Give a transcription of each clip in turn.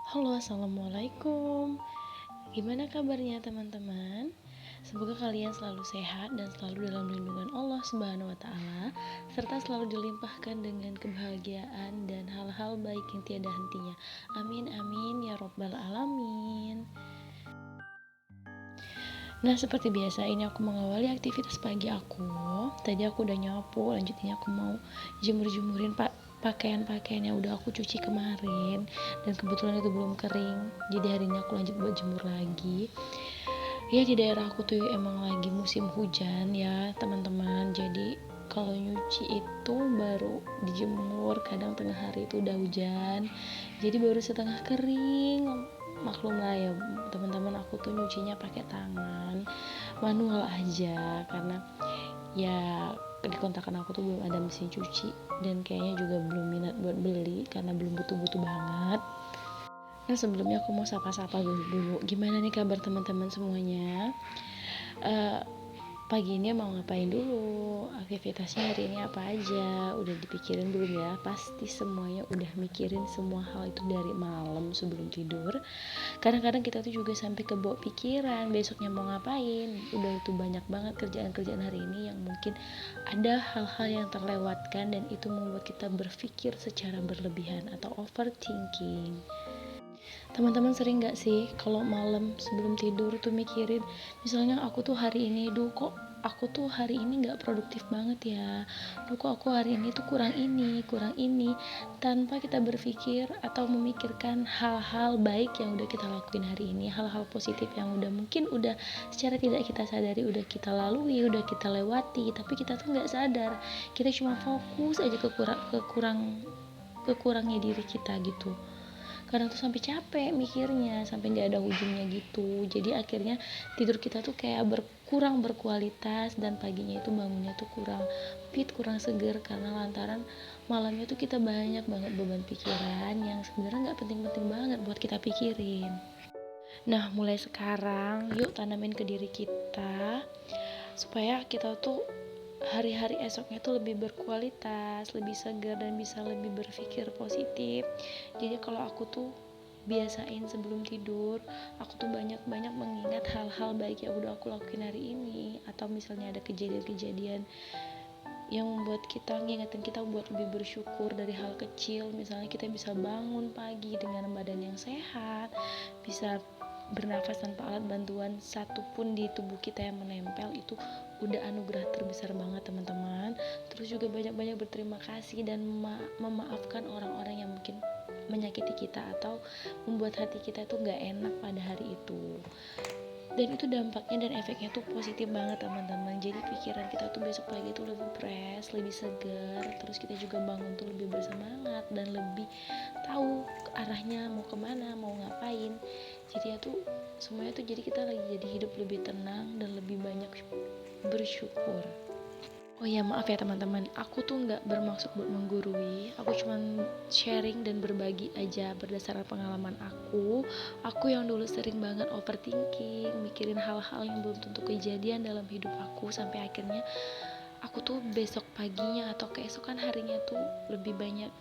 Halo, assalamualaikum. Gimana kabarnya teman-teman? Semoga kalian selalu sehat dan selalu dalam lindungan Allah Subhanahu wa Ta'ala, serta selalu dilimpahkan dengan kebahagiaan dan hal-hal baik yang tiada hentinya. Amin, amin, ya Rabbal 'Alamin. Nah, seperti biasa, ini aku mengawali aktivitas pagi aku. Tadi aku udah nyapu, lanjutnya aku mau jemur-jemurin pakaian-pakaian yang udah aku cuci kemarin, dan kebetulan itu belum kering, jadi hari ini aku lanjut buat jemur lagi. Ya, di daerah aku tuh emang lagi musim hujan ya teman-teman, jadi kalau nyuci itu baru dijemur kadang tengah hari itu udah hujan, jadi baru setengah kering. Maklum lah ya teman-teman, aku tuh nyucinya pakai tangan manual aja, karena ya di kontrakan aku tuh belum ada mesin cuci, dan kayaknya juga belum minat buat beli karena belum butuh-butuh banget. Nah, sebelumnya aku mau sapa-sapa dulu. Gimana nih kabar teman-teman semuanya? Eh, Pagi ini mau ngapain dulu? Aktivitasnya hari ini apa aja? Udah dipikirin belum ya? Pasti semuanya udah mikirin semua hal itu dari malam sebelum tidur. Kadang-kadang kita tuh juga sampai kebawa pikiran besoknya mau ngapain. Udah itu banyak banget kerjaan-kerjaan hari ini yang mungkin ada hal-hal yang terlewatkan, dan itu membuat kita berpikir secara berlebihan atau overthinking. Teman-teman sering gak sih kalau malam sebelum tidur tuh mikirin, misalnya aku tuh hari ini, kok aku tuh hari ini gak produktif banget ya, kok aku hari ini tuh kurang ini, tanpa kita berpikir atau memikirkan hal-hal baik yang udah kita lakuin hari ini, hal-hal positif yang mungkin udah secara tidak kita sadari udah kita lalui, udah kita lewati, tapi kita tuh gak sadar, kita cuma fokus aja kekurangnya diri kita gitu. Kadang tuh sampai capek mikirnya, sampai nggak ada ujungnya gitu. Jadi akhirnya tidur kita tuh kayak berkurang berkualitas, dan paginya itu bangunnya tuh kurang seger, karena lantaran malamnya tuh kita banyak banget beban pikiran yang sebenarnya nggak penting-penting banget buat kita pikirin. Nah, mulai sekarang yuk tanamin ke diri kita supaya kita tuh hari-hari esoknya tuh lebih berkualitas, lebih segar, dan bisa lebih berpikir positif. Jadi kalau aku tuh biasain sebelum tidur, aku tuh banyak-banyak mengingat hal-hal baik yang udah aku lakuin hari ini, atau misalnya ada kejadian-kejadian yang membuat kita ngingetin kita buat lebih bersyukur dari hal kecil. Misalnya kita bisa bangun pagi dengan badan yang sehat, bisa bernafas tanpa alat bantuan satupun di tubuh kita yang menempel, itu udah anugerah terbesar banget teman-teman. Terus juga banyak-banyak berterima kasih dan memaafkan orang-orang yang mungkin menyakiti kita atau membuat hati kita tuh gak enak pada hari itu, dan itu dampaknya dan efeknya tuh positif banget teman-teman. Jadi pikiran kita tuh besok pagi tuh lebih fresh, lebih segar, terus kita juga bangun tuh lebih bersemangat dan lebih tahu arahnya mau kemana, mau ngapain. Jadi ya tuh semuanya tuh jadi kita lagi jadi hidup lebih tenang dan lebih banyak bersyukur. Oh ya, maaf ya teman-teman, aku tuh nggak bermaksud buat menggurui, aku cuman sharing dan berbagi aja berdasarkan pengalaman aku yang dulu sering banget overthinking, mikirin hal-hal yang belum tentu kejadian dalam hidup aku, sampai akhirnya aku tuh besok paginya atau keesokan harinya tuh lebih banyak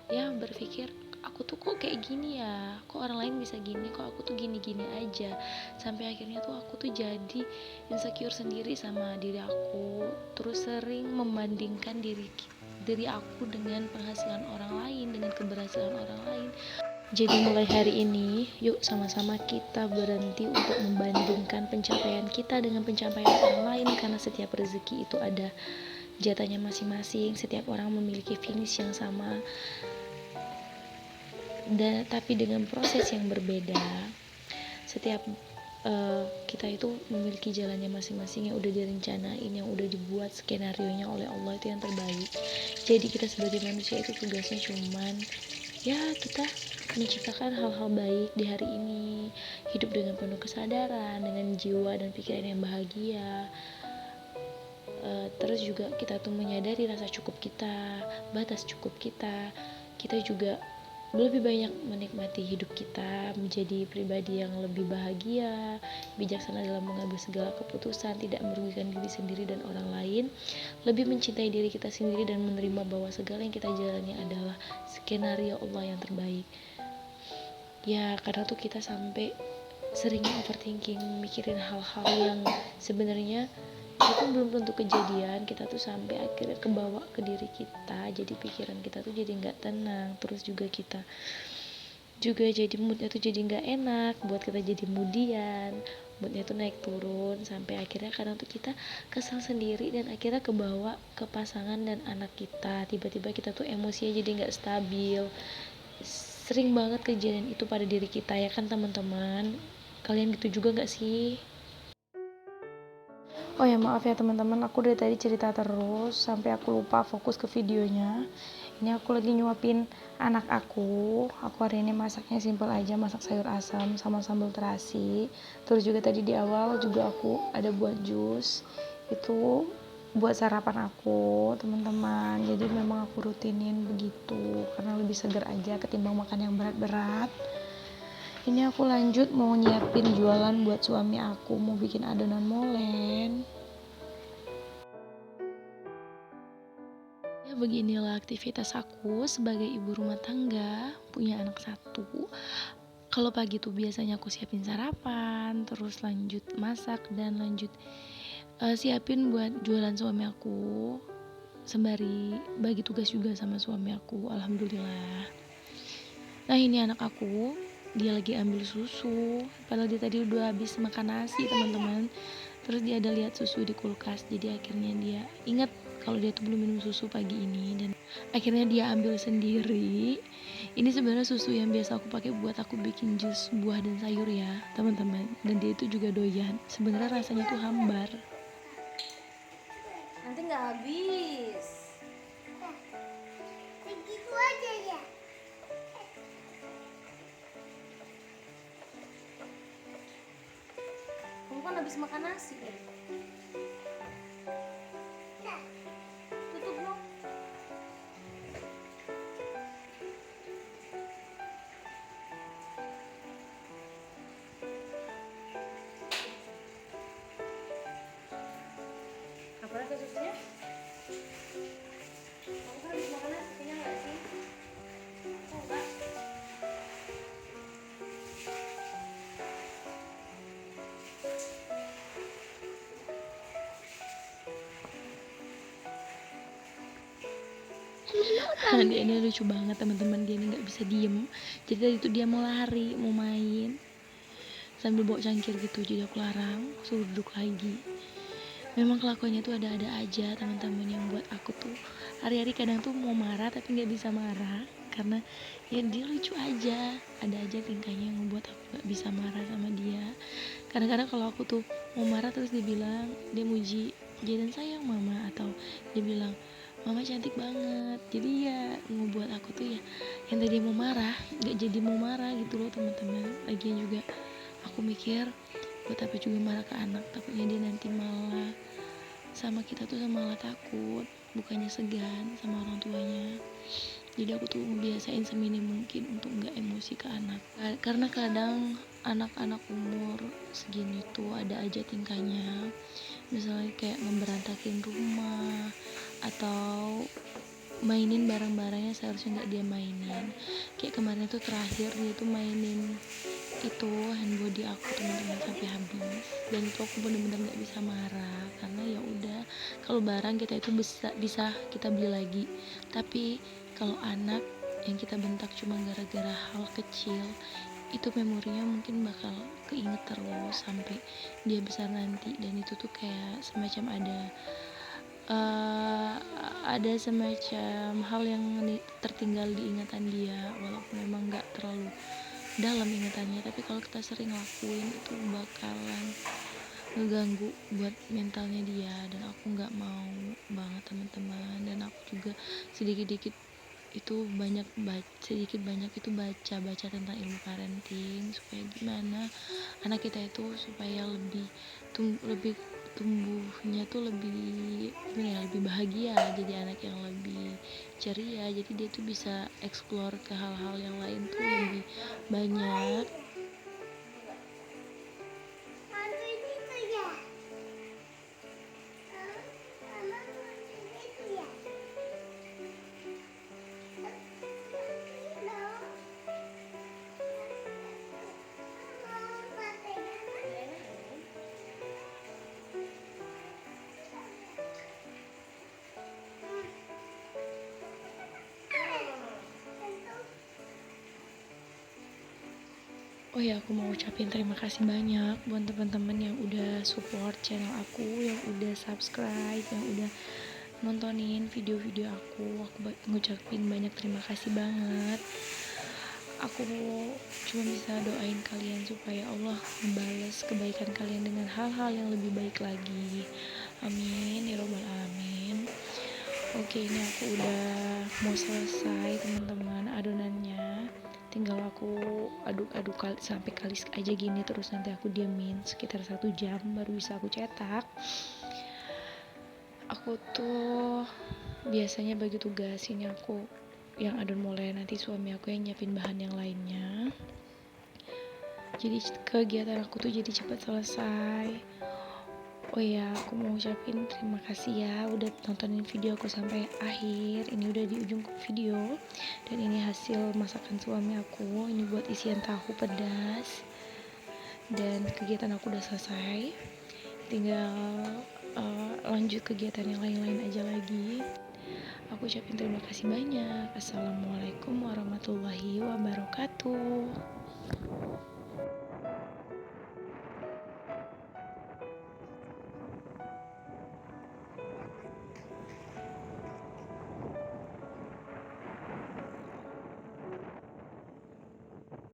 ya berpikir, aku tuh kok kayak gini ya, kok orang lain bisa gini, kok aku tuh gini-gini aja, sampai akhirnya tuh aku tuh jadi insecure sendiri sama diri aku, terus sering membandingkan diri aku dengan penghasilan orang lain, dengan keberhasilan orang lain. Jadi mulai hari ini, yuk sama-sama kita berhenti untuk membandingkan pencapaian kita dengan pencapaian orang lain, karena setiap rezeki itu ada jatahnya masing-masing, setiap orang memiliki finish yang sama, tapi dengan proses yang berbeda. Setiap kita itu memiliki jalannya masing-masing yang udah direncanain, yang udah dibuat skenario-nya oleh Allah, itu yang terbaik. Jadi kita sebagai manusia itu tugasnya cuman ya kita menciptakan hal-hal baik di hari ini, hidup dengan penuh kesadaran, dengan jiwa dan pikiran yang bahagia. Terus juga kita tuh menyadari rasa cukup kita, batas cukup kita. Kita juga lebih banyak menikmati hidup kita, menjadi pribadi yang lebih bahagia, bijaksana dalam mengambil segala keputusan, tidak merugikan diri sendiri dan orang lain, lebih mencintai diri kita sendiri, dan menerima bahwa segala yang kita jalani adalah skenario Allah yang terbaik. Ya kadang tuh kita sampai seringnya overthinking, mikirin hal-hal yang sebenarnya itu belum tentu kejadian. Kita tuh sampai akhirnya kebawa ke diri kita, jadi pikiran kita tuh jadi nggak tenang, terus juga kita juga jadi moodnya tuh jadi nggak enak, buat kita jadi moodian, moodnya tuh naik turun, sampai akhirnya kadang tuh kita kesal sendiri dan akhirnya kebawa ke pasangan dan anak kita. Tiba-tiba kita tuh emosinya jadi nggak stabil. Sering banget kejadian itu pada diri kita ya kan teman-teman. Kalian gitu juga nggak sih? Oh ya maaf ya teman-teman, aku dari tadi cerita terus sampai aku lupa fokus ke videonya. Ini aku lagi nyuapin anak aku. Aku hari ini masaknya simple aja, masak sayur asam sama sambal terasi. Terus juga tadi di awal juga aku ada buat jus. Itu buat sarapan aku, teman-teman. Jadi memang aku rutinin begitu karena lebih segar aja ketimbang makan yang berat-berat. Ini aku lanjut mau nyiapin jualan buat suami aku, mau bikin adonan molen. Ya beginilah aktivitas aku sebagai ibu rumah tangga, punya anak satu. Kalau pagi tuh biasanya aku siapin sarapan, terus lanjut masak dan lanjut siapin buat jualan suami aku, sembari bagi tugas juga sama suami aku, alhamdulillah. Nah ini anak aku, dia lagi ambil susu, padahal dia tadi udah habis makan nasi teman-teman. Terus dia ada lihat susu di kulkas, jadi akhirnya dia ingat kalau dia tuh belum minum susu pagi ini, dan akhirnya dia ambil sendiri. Ini sebenarnya susu yang biasa aku pakai buat aku bikin jus buah dan sayur ya teman-teman, dan dia itu juga doyan. Sebenarnya rasanya tuh hambar. Nanti nggak habis. Begitu aja ya. Kamu kan habis makan nasi ya? Tutup dong. Apa rasa susunya? Kamu kan habis makan nasi, kenyang nggak sih? Oh, enggak. Dia ini lucu banget teman-teman, dia ini nggak bisa diem. Jadi tadi itu dia mau lari, mau main sambil bawa cangkir gitu, jadi aku larang, suruh duduk lagi. Memang kelakuannya tuh ada-ada aja teman-teman, yang buat aku tuh hari-hari kadang tuh mau marah tapi nggak bisa marah karena ya dia lucu aja, ada aja tingkahnya yang membuat aku nggak bisa marah sama dia. Kadang-kadang kalau aku tuh mau marah terus dia bilang, dia muji Jaden sayang mama, atau dia bilang mama cantik banget, jadi ya ngebuat aku tuh ya yang tadi mau marah nggak jadi mau marah gitu loh teman-teman. Lagian juga aku mikir buat apa juga marah ke anak, takutnya dia nanti malah sama kita tuh malah takut, bukannya segan sama orang tuanya. Jadi aku tuh ngebiasain seminim mungkin untuk nggak emosi ke anak, karena kadang anak-anak umur segini tuh ada aja tingkahnya, misalnya kayak ngeberantakin rumah atau mainin barang-barangnya seharusnya nggak dia mainin. Kayak kemarin tuh terakhir dia tuh mainin itu hand body aku teman-teman sampai habis, dan itu aku bener-bener nggak bisa marah karena ya udah, kalau barang kita itu bisa kita beli lagi, tapi kalau anak yang kita bentak cuma gara-gara hal kecil, itu memorinya mungkin bakal keinget terus sampai dia besar nanti. Dan itu tuh kayak semacam uh, ada semacam hal yang tertinggal di ingatan dia, walaupun memang nggak terlalu dalam ingatannya, tapi kalau kita sering lakuin itu bakalan ngeganggu buat mentalnya dia, dan aku nggak mau banget teman-teman. Dan aku juga sedikit-sedikit itu sedikit banyak itu baca tentang ilmu parenting, supaya gimana anak kita itu supaya lebih tumbuhnya tuh lebih lebih bahagia, jadi anak yang lebih ceria, jadi dia tuh bisa explore ke hal-hal yang lain tuh lebih banyak. Oh ya, aku mau ucapin terima kasih banyak buat teman-teman yang udah support channel aku, yang udah subscribe, yang udah nontonin video-video aku. Ngucapin banyak terima kasih banget. Aku cuma bisa doain kalian supaya Allah membalas kebaikan kalian dengan hal-hal yang lebih baik lagi. Amin ya robbal alamin. Oke, ini aku udah mau selesai teman-teman adonannya. Tinggal aku aduk-aduk sampai kalis aja gini, terus nanti aku diemin sekitar 1 jam baru bisa aku cetak. Aku tuh biasanya bagi tugas, ini aku yang adon mulai, nanti suami aku yang nyiapin bahan yang lainnya. Jadi kegiatan aku tuh jadi cepat selesai. Oh ya, aku mau ucapin terima kasih ya udah nontonin video aku sampai akhir. Ini udah di ujung video. Dan ini hasil masakan suami aku. Ini buat isian tahu pedas. Dan kegiatan aku udah selesai. Tinggal lanjut kegiatan yang lain-lain aja lagi. Aku ucapin terima kasih banyak. Assalamualaikum warahmatullahi wabarakatuh.